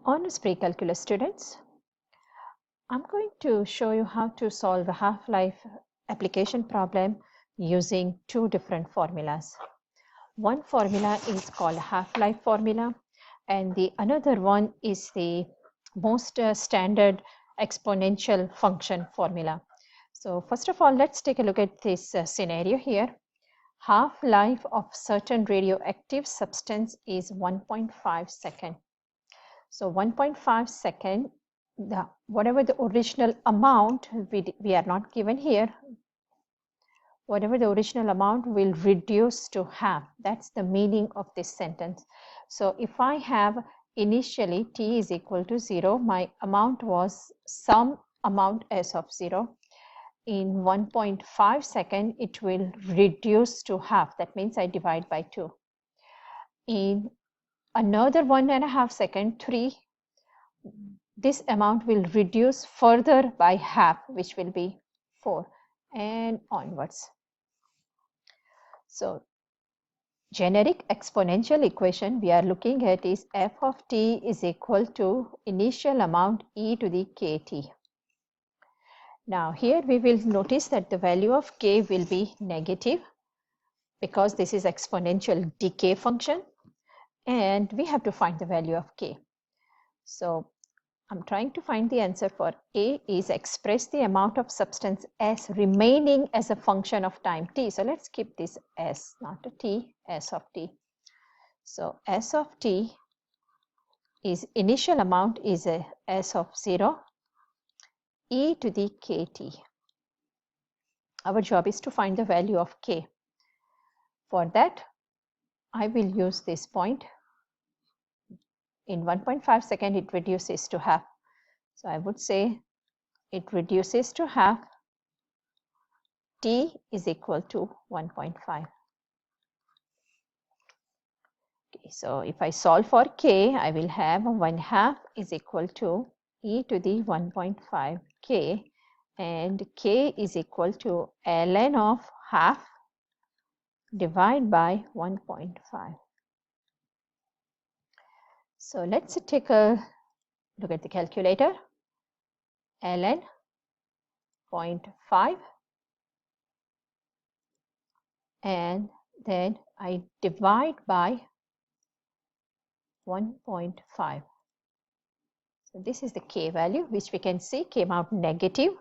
Honors pre-calculus students, I'm going to show you how to solve a half-life application problem using two different formulas. One formula is called half-life formula, and the another one is the most standard exponential function formula. So first of all, let's take a look at this scenario here. Half-life of certain radioactive substance is 1.5 seconds. So 1.5 second, whatever the original amount, we are not given here, whatever the original amount will reduce to half. That's the meaning of this sentence. So if I have initially t is equal to 0, my amount was some amount s of 0. In 1.5 second, it will reduce to half. That means I divide by 2. In another 1.5 second, 3, this amount will reduce further by half, which will be 4, and onwards. So generic exponential equation we are looking at is f of t is equal to initial amount e to the kt. Now here we will notice that the value of k will be negative because this is exponential decay function, and we have to find the value of k. So I'm trying to find the answer for A is express the amount of substance S remaining as a function of time t. So let's keep this S, not a t, S of t. So S of t is initial amount is a S of 0, e to the kt. Our job is to find the value of k. For that, I will use this point. In 1.5 second, it reduces to half. So I would say it reduces to half. T is equal to 1.5. Okay, so if I solve for k, I will have 1/2 is equal to e to the 1.5 k, and k is equal to ln of half divided by 1.5. So let's take a look at the calculator. Ln 0.5, and then I divide by 1.5. So this is the k value, which we can see came out negative.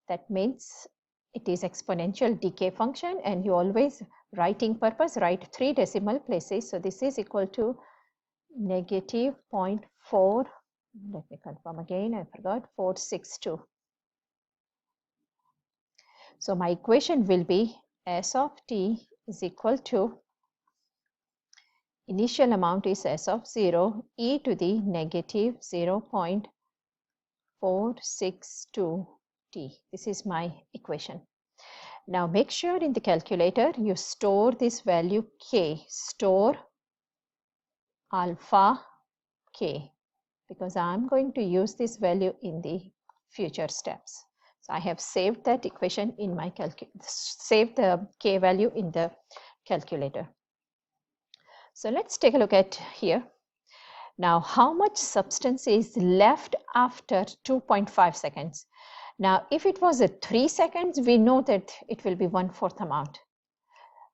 That means it is exponential decay function, and you always, writing purpose, write 3 decimal places. So this is equal to negative 0.4, let me confirm again, I forgot, 462. So my equation will be S of t is equal to initial amount is S of 0, e to the negative 0.462 t. This is my equation. Now make sure in the calculator you store this value k, store alpha k, because I'm going to use this value in the future steps. So I have saved that equation in my saved the k value in the calculator. So let's take a look at here. Now how much substance is left after 2.5 seconds? Now if it was at 3 seconds, we know that it will be 1/4 amount.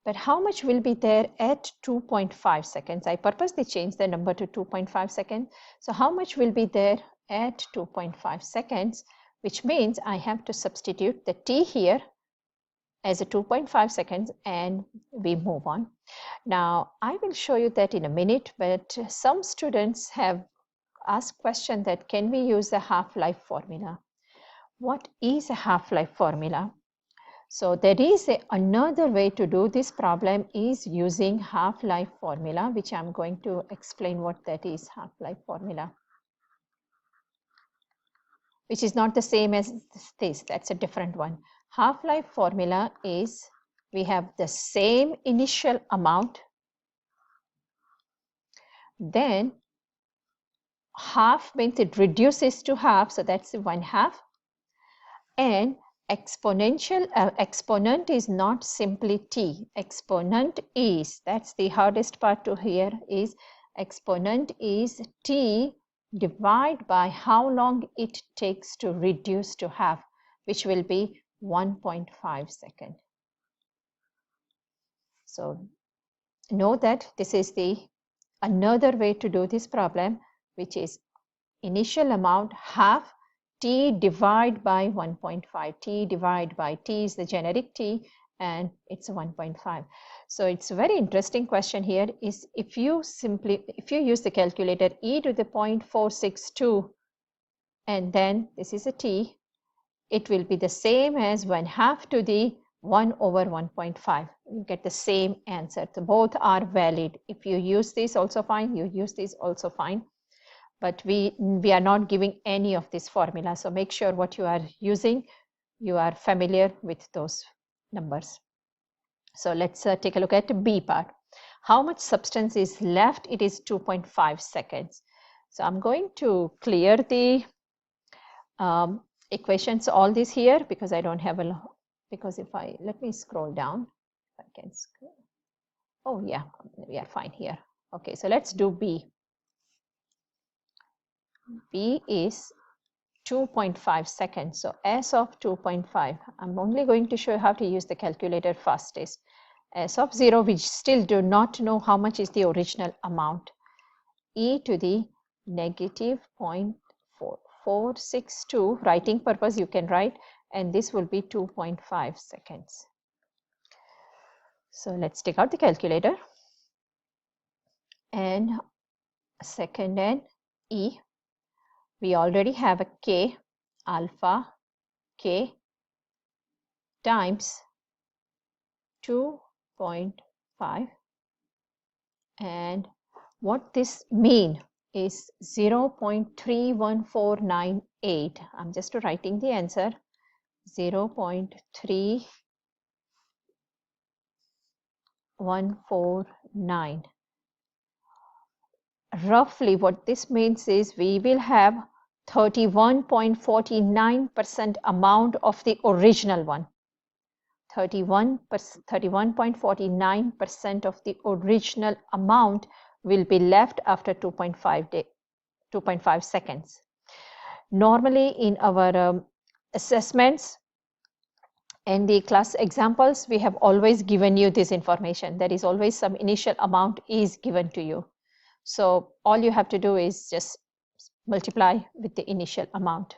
But how much will be there at 2.5 seconds? I purposely changed the number to 2.5 seconds. So how much will be there at 2.5 seconds, which means I have to substitute the t here as a 2.5 seconds, and we move on. Now I will show you that in a minute, but some students have asked question that can we use the half-life formula? What is a half-life formula? So there is another way to do this problem is using half-life formula, which I'm going to explain what that is, half-life formula, which is not the same as this, that's a different one. Half-life formula is we have the same initial amount, then half means it reduces to half, so that's 1/2, and exponential exponent is not simply t. Exponent is, that's the hardest part to hear, is exponent is t divide by how long it takes to reduce to half, which will be 1.5 seconds. So know that this is another way to do this problem, which is initial amount half t divide by 1.5. T divide by t is the generic t, and it's 1.5. So it's a very interesting question here is if you use the calculator e to the 0.462 and then this is a t, it will be the same as 1/2 to the 1 over 1.5. You get the same answer. So both are valid. If you use this also fine, you use this also fine. But we are not giving any of this formula. So make sure what you are using, you are familiar with those numbers. So let's take a look at B part. How much substance is left? It is 2.5 seconds. So I'm going to clear the equations, all this here, because I don't have a, because if I, let me scroll down, if I can scroll. Oh yeah, we are fine here. Okay, so let's do B. B is 2.5 seconds. So S of 2.5, I'm only going to show you how to use the calculator fastest. S of 0, we still do not know how much is the original amount. E to the negative 0.4462, writing purpose you can write, and this will be 2.5 seconds. So let's take out the calculator, and second and E, we already have a K, alpha K times 2.5, and what this mean is 0.31498. I'm just writing the answer, 0.3149. Roughly what this means is we will have 31.49% amount of the original one. 31.49% of the original amount will be left after 2.5 seconds. Normally in our assessments and the class examples, we have always given you this information. There is always some initial amount is given to you. So all you have to do is just multiply with the initial amount.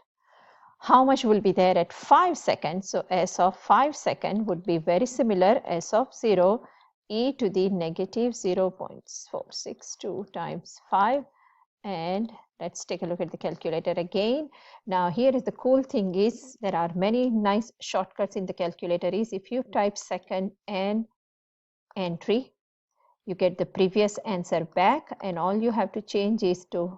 How much will be there at 5 seconds? So S of 5 seconds would be very similar, S of 0, e to the negative 0.462 times 5. And let's take a look at the calculator again. Now here is the cool thing is there are many nice shortcuts in the calculator is if you type second and entry, you get the previous answer back, and all you have to change is to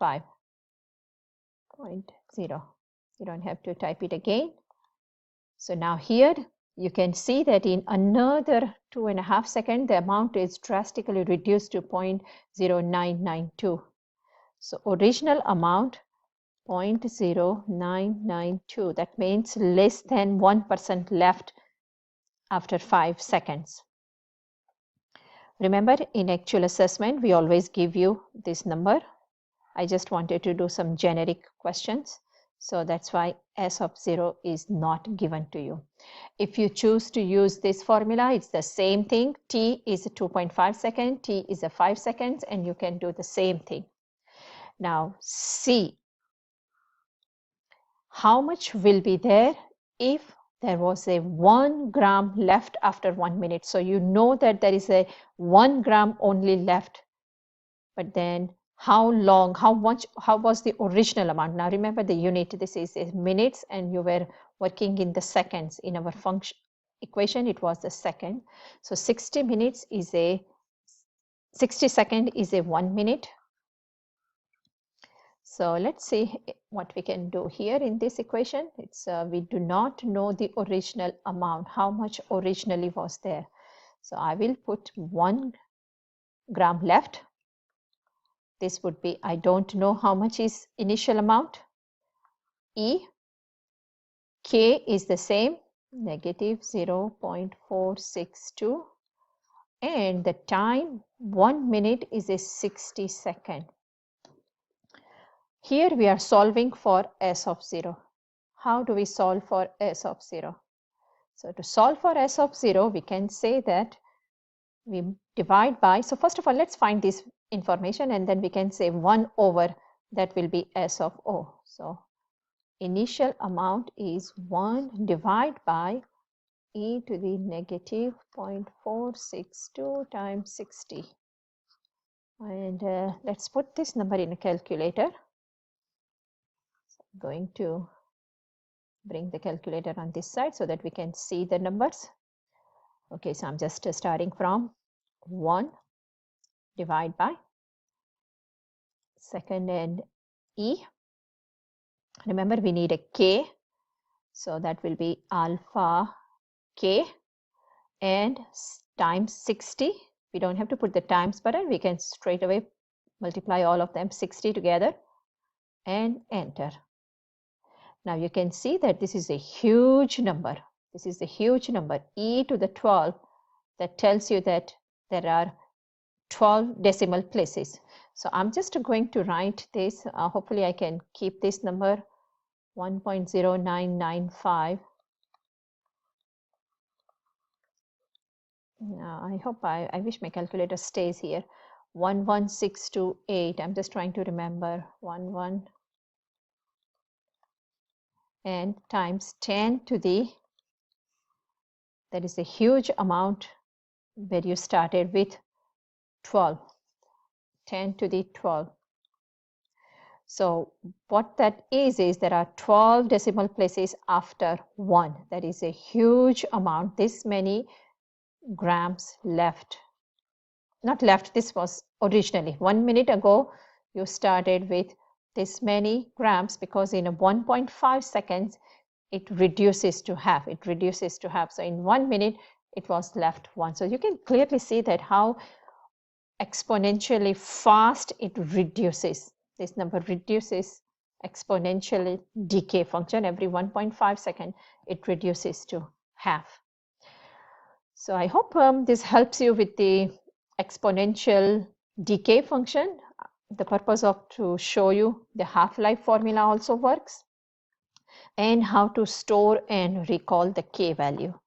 5.0. You don't have to type it again. So now here you can see that in another 2.5 seconds, the amount is drastically reduced to 0.0992. So original amount 0.0992. That means less than 1% left after 5 seconds. Remember, in actual assessment, we always give you this number. I just wanted to do some generic questions. So that's why S of 0 is not given to you. If you choose to use this formula, it's the same thing. T is 2.5 seconds, T is 5 seconds, and you can do the same thing. Now, C. How much will be there if there was a 1 gram left after 1 minute? So you know that there is a 1 gram only left, but then how long, how was the original amount? Now remember the unit, this is minutes, and you were working in the seconds. In our function equation, it was the second. So 60 minutes is 60 seconds is a 1 minute. So let's see what we can do here in this equation. It's we do not know the original amount, how much originally was there. So I will put 1 gram left. This would be, I don't know how much is initial amount. E, K is the same, negative 0.462. And the time, 1 minute is a 60 second. Here we are solving for s of 0. How do we solve for s of 0? So to solve for s of 0, we can say that we divide by, so first of all, let's find this information and then we can say 1 over, that will be s of o. So initial amount is 1 divided by e to the negative 0.462 times 60. And let's put this number in a calculator. So I'm going to bring the calculator on this side so that we can see the numbers. Okay, so I'm just starting from 1 divide by second and e. Remember, we need a k, so that will be alpha k and times 60. We don't have to put the times button, we can straight away multiply all of them 60 together and enter. Now you can see that this is a huge number. This is a huge number, e to the 12. That tells you that there are 12 decimal places. So I'm just going to write this. Hopefully I can keep this number 1.0995. I hope I wish my calculator stays here. 11628. I'm just trying to remember 11 and times 10 to the, that is a huge amount where you started with 12, 10 to the 12. So what that is there are 12 decimal places after 1. That is a huge amount, this many grams left. Not left, this was originally 1 minute ago you started with this many grams, because in a 1.5 seconds it reduces to half. It reduces to half. So in 1 minute it was left 1. So you can clearly see that how exponentially fast it reduces. This number reduces exponentially, decay function. Every 1.5 seconds it reduces to half. So I hope this helps you with the exponential decay function. The purpose of to show you the half-life formula also works, and how to store and recall the k value.